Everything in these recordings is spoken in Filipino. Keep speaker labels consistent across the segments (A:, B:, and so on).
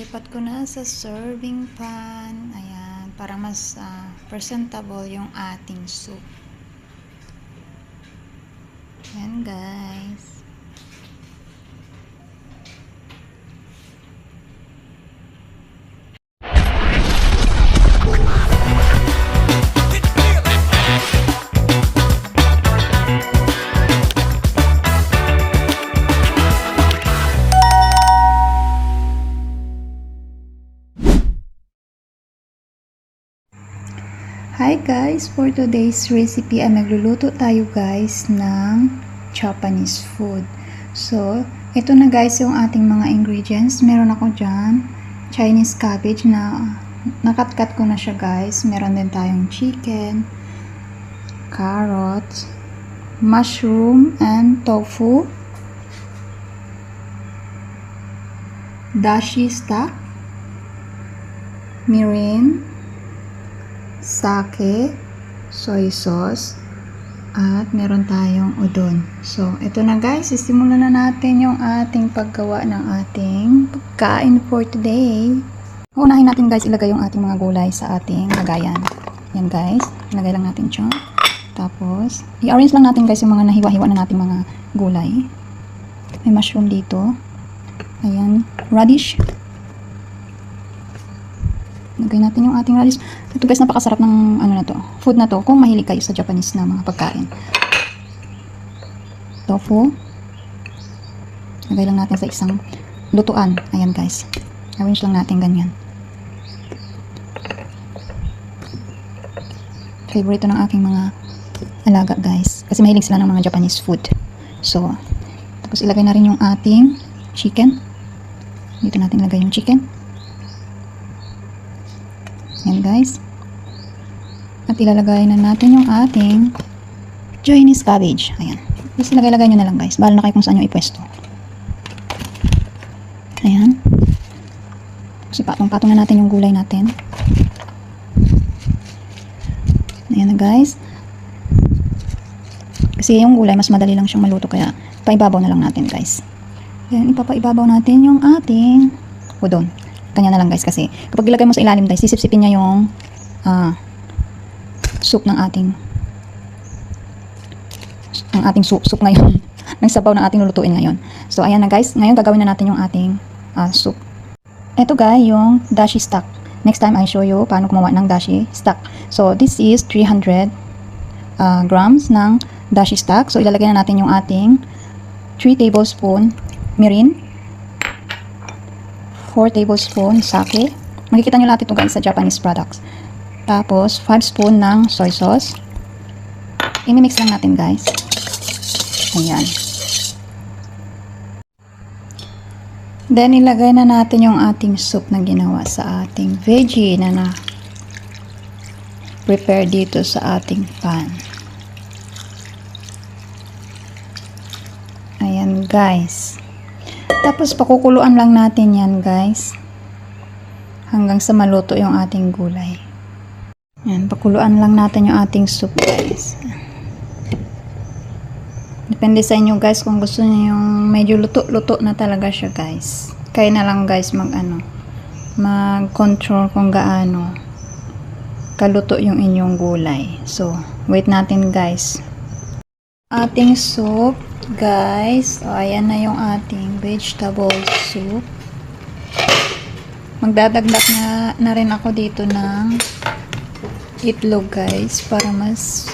A: Ilipat ko na sa serving pan. Ayan, para mas presentable yung ating soup. Ayan guys. Hi guys! For today's recipe ay magluluto tayo guys ng Japanese food. So, ito na guys yung ating mga ingredients. Meron ako dyan Chinese cabbage na nakat-cut ko na siya guys. Meron din tayong chicken, carrots, mushroom and tofu, dashi stock, mirin, sake, soy sauce, at meron tayong udon. So, ito na guys, isimulan na natin yung ating paggawa ng ating pagkain for today. Unahin natin guys, ilagay yung ating mga gulay sa ating lagayan. Yan guys, ilagay lang natin siya. Tapos, i-arrange lang natin guys yung mga nahiwa-hiwa na nating mga gulay. May mushroom dito. Ayan, radish. Lagay natin yung ating radish. Ito guys, napakasarap ng ano na to, food na to kung mahilig kayo sa Japanese na mga pagkain. Tofu. Lagay lang natin sa isang lutuan. Ayan guys. Arrange lang natin ganyan. Favorite ng aking mga alaga guys. Kasi mahilig sila ng mga Japanese food. So, tapos ilagay na rin yung ating chicken. Dito natin ilagay yung chicken. Yan guys. At ilalagay na natin yung ating Chinese cabbage. Ayan. Tapos ilagay-lagay nyo na lang guys. Bahala na kayo kung saan nyo ipwesto. Ayan. Kasi patong-patong na natin yung gulay natin. Ayan na guys. Kasi yung gulay mas madali lang siyang maluto. Kaya paibabaw na lang natin guys. Ayan. Ipapaibabaw natin yung ating udon. Kanya na lang guys kasi kapag ilagay mo sa ilalim guys, sisip-sipin niya yung soup ng ating soup ngayon. Ng sabaw ng ating lulutuin ngayon. So ayan na guys, ngayon gagawin na natin yung ating soup. Ito guys, yung dashi stock. Next time I show you paano gumawa ng dashi stock. So this is 300 grams ng dashi stock. So ilalagay na natin yung ating 3 tablespoon mirin, 4 tablespoon sake. Makikita nyo lahat ito guys sa Japanese products. Tapos 5 spoon ng soy sauce. I-mix lang natin guys. Ayan. Then ilagay na natin yung ating soup na ginawa sa ating veggie na prepare dito sa ating pan. Ayan guys. Tapos pakukuluan lang natin yan guys. Hanggang sa maluto yung ating gulay. Yan, pakuluan lang natin yung ating soup guys. Depende sa inyo guys kung gusto niyo yung medyo luto-luto na talaga siya guys. Kaya na lang guys mag-control kung gaano kaluto yung inyong gulay. So, wait natin guys. Ating soup guys. So, ayan na yung ating vegetable soup. Magdadagdag na rin ako dito ng itlog guys para mas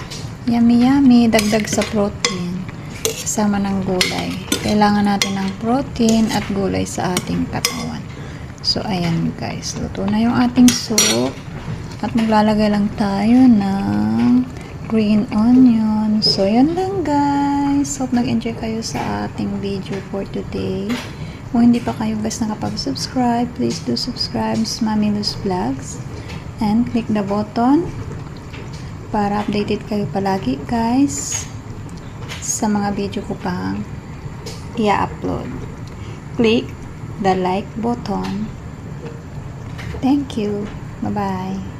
A: yummy dagdag sa protein kasama ng gulay. Kailangan natin ng protein at gulay sa ating katawan. So ayan guys, luto na yung ating soup at maglalagay lang tayo ng green onion. So yan lang guys. Hope nag-enjoy kayo sa ating video for today. Kung hindi pa kayo guys nakapag-subscribe, please do subscribe sa Mami Luz Vlogs and click the button para updated kayo palagi guys sa mga video ko pang i-upload. Click the like button. Thank you. Bye-bye.